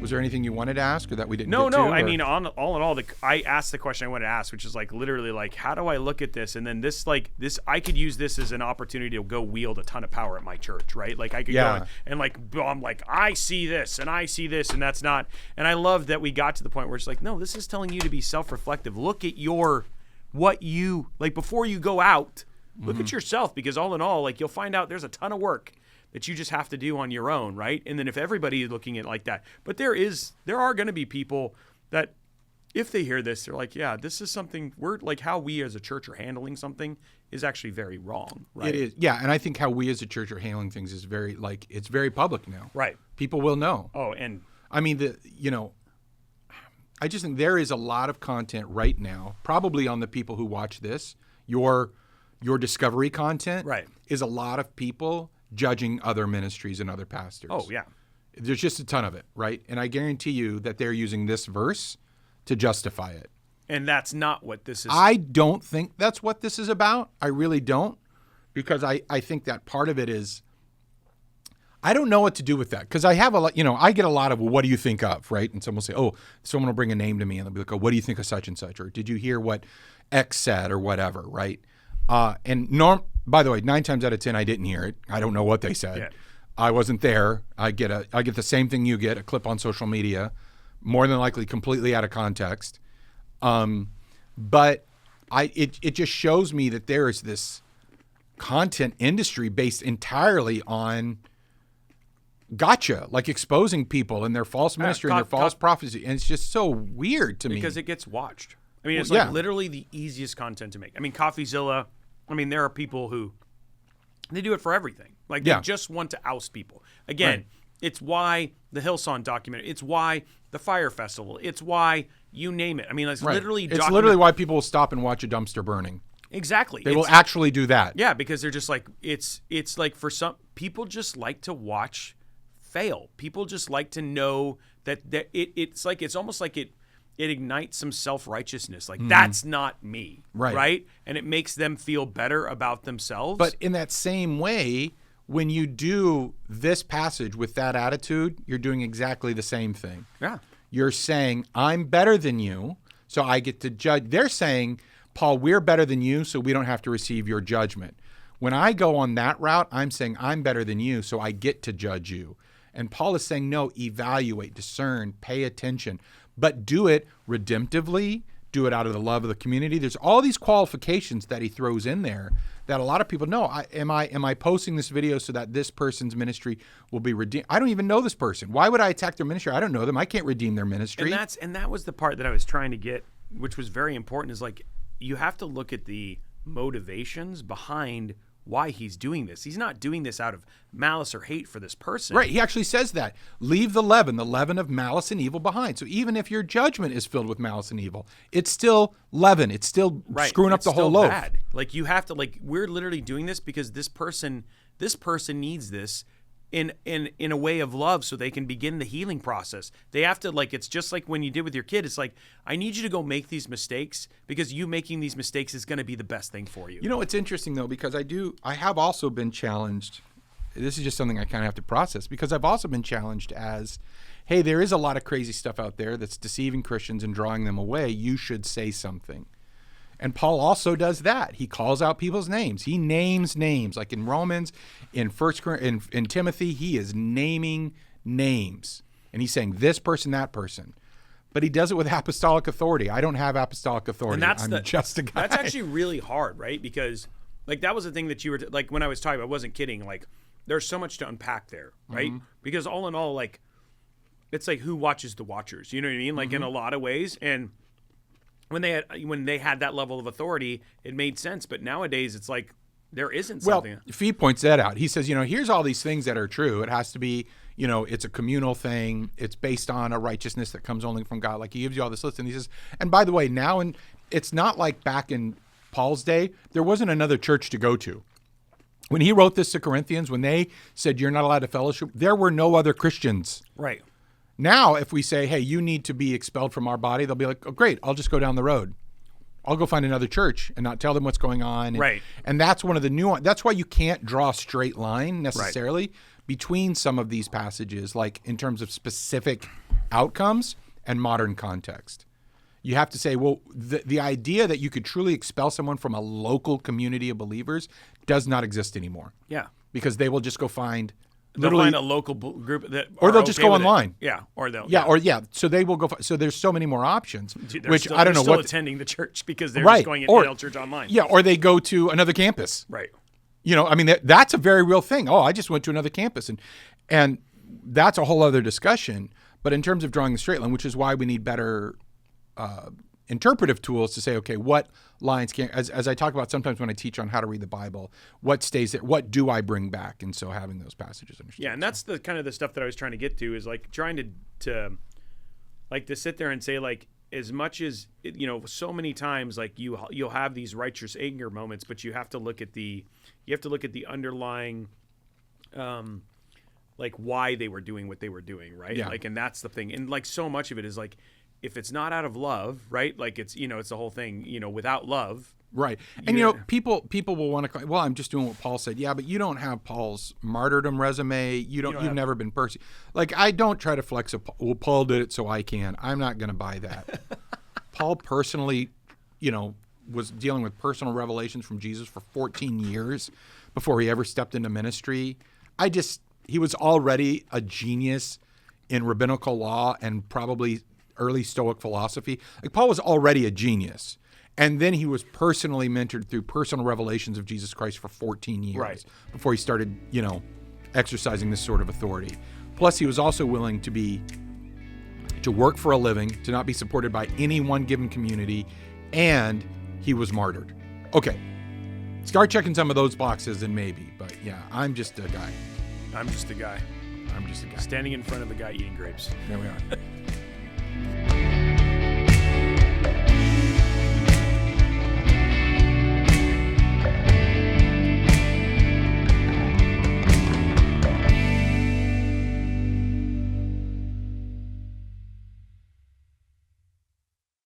Was there anything you wanted to ask or that we didn't No, get to? no. I or- mean, all in all, I asked the question I wanted to ask, which is like literally like, how do I look at this? And then this, I could use this as an opportunity to go wield a ton of power at my church, right? Like I could go and like, I'm like, I see this and I see this and that's not. And I love that we got to the point where it's like, no, this is telling you to be self-reflective. Look at what you, like before you go out, look at yourself, because all in all, like you'll find out there's a ton of work that you just have to do on your own, right? And then if everybody is looking at it like that, but there are going to be people that if they hear this, they're like, yeah, this is something we're like, how we as a church are handling something is actually very wrong, right? It is, yeah, and I think how we as a church are handling things is very, like, it's very public now. Right. People will know. Oh, and I mean, I just think there is a lot of content right now, probably on the people who watch this. Your discovery content is a lot of people judging other ministries and other pastors. Oh, yeah. There's just a ton of it, right? And I guarantee you that they're using this verse to justify it. And that's not what this is. I don't think that's what this is about. I really don't, because I think that part of it is, I don't know what to do with that, because I have a lot, I get a lot of, well, what do you think of, right? And someone will say, oh, someone will bring a name to me and they'll be like, oh, what do you think of such and such? Or did you hear what X said or whatever, right? By the way, 9 times out of 10, I didn't hear it. I don't know what they said. Yeah. I wasn't there. I get the same thing you get, a clip on social media, more than likely completely out of context. But it just shows me that there is this content industry based entirely on gotcha, like exposing people and their false ministry and their false prophecy. And it's just so weird to me. Because it gets watched. I mean, it's like literally the easiest content to make. I mean, CoffeeZilla, there are people who, they do it for everything. Like, they just want to oust people. Again, it's why the Hillsong documentary, it's why the Fire Festival, it's why you name it. I mean, it's literally... It's literally why people will stop and watch a dumpster burning. Exactly. They will actually do that. Yeah, because they're just like, it's like for some, people just like to watch fail. People just like to know that it's almost like it ignites some self-righteousness. Like, that's not me, right? And it makes them feel better about themselves. But in that same way, when you do this passage with that attitude, you're doing exactly the same thing. Yeah. You're saying, I'm better than you, so I get to judge. They're saying, Paul, we're better than you, so we don't have to receive your judgment. When I go on that route, I'm saying, I'm better than you, so I get to judge you. And Paul is saying, no, evaluate, discern, pay attention. But do it redemptively, do it out of the love of the community. There's all these qualifications that he throws in there that a lot of people know. Am I posting this video so that this person's ministry will be redeemed? I don't even know this person. Why would I attack their ministry? I don't know them. I can't redeem their ministry. And that was the part that I was trying to get, which was very important, is like, you have to look at the motivations behind why he's doing this. He's not doing this out of malice or hate for this person. Right. He actually says that. Leave the leaven of malice and evil behind. So even if your judgment is filled with malice and evil, it's still leaven. It's still screwing up the whole loaf. Bad. Like, you have to, like, we're literally doing this because this person needs this in a way of love so they can begin the healing process. They have to, like, it's just like when you did with your kid. It's like, I need you to go make these mistakes because you making these mistakes is going to be the best thing for you. You know, it's interesting though, because I have also been challenged. This is just something I kind of have to process, because I've also been challenged as, hey, there is a lot of crazy stuff out there that's deceiving Christians and drawing them away. You should say something. And Paul also does that. He calls out people's names. He names names. Like in Romans, in Timothy, he is naming names. And he's saying this person, that person. But he does it with apostolic authority. I don't have apostolic authority. I'm just a guy. That's actually really hard, right? Because, like, that was the thing that you were, like, when I was talking, I wasn't kidding. Like, there's so much to unpack there, right? Mm-hmm. Because all in all, like, it's like, who watches the watchers? You know what I mean? Like, in a lot of ways. And when they had that level of authority, it made sense. But nowadays, it's like there isn't something. Well, Fee points that out. He says, here's all these things that are true. It has to be, it's a communal thing. It's based on a righteousness that comes only from God. Like, he gives you all this list, and he says, and by the way, now, and it's not like back in Paul's day, there wasn't another church to go to. When he wrote this to Corinthians, when they said you're not allowed to fellowship, there were no other Christians. Right. Now, if we say, hey, you need to be expelled from our body, they'll be like, oh, great, I'll just go down the road. I'll go find another church and not tell them what's going on. Right. And that's one of the nuance. That's why you can't draw a straight line necessarily between some of these passages, like in terms of specific outcomes and modern context. You have to say, well, the idea that you could truly expel someone from a local community of believers does not exist anymore. Yeah. Because they will just go find They'll find a local group that, or they'll just go online. Yeah, or they'll. So they will go. So there's so many more options. Dude, which still, I don't know still what attending the church because they're just going into church online. Yeah, or they go to another campus. Right. You know, I mean that's a very real thing. Oh, I just went to another campus, and that's a whole other discussion. But in terms of drawing the straight line, which is why we need better interpretive tools to say, okay, what lines can, as I talk about sometimes when I teach on how to read the Bible, what stays there, what do I bring back? And so having those passages understood. Yeah, and that's the kind of the stuff that I was trying to get to is like trying to sit there and say like as much as so many times like you'll have these righteous anger moments, but you have to look at the underlying like why they were doing what they were doing, right? Yeah. Like, and that's the thing. And like so much of it is like if it's not out of love, right? Like it's it's the whole thing, without love. Right. And people will want to claim, well, I'm just doing what Paul said. Yeah, but you don't have Paul's martyrdom resume. You've never been persecuted. Like I don't try to flex well, Paul did it so I can. I'm not going to buy that. Paul personally, was dealing with personal revelations from Jesus for 14 years before he ever stepped into ministry. He was already a genius in rabbinical law and probably early Stoic philosophy. Like Paul was already a genius. And then he was personally mentored through personal revelations of Jesus Christ for 14 years before he started, exercising this sort of authority. Plus, he was also willing to work for a living, to not be supported by any one given community, and he was martyred. Okay, start checking some of those boxes and maybe, but yeah, I'm just a guy. I'm just a guy. I'm just a guy. Standing in front of a guy eating grapes. There we are.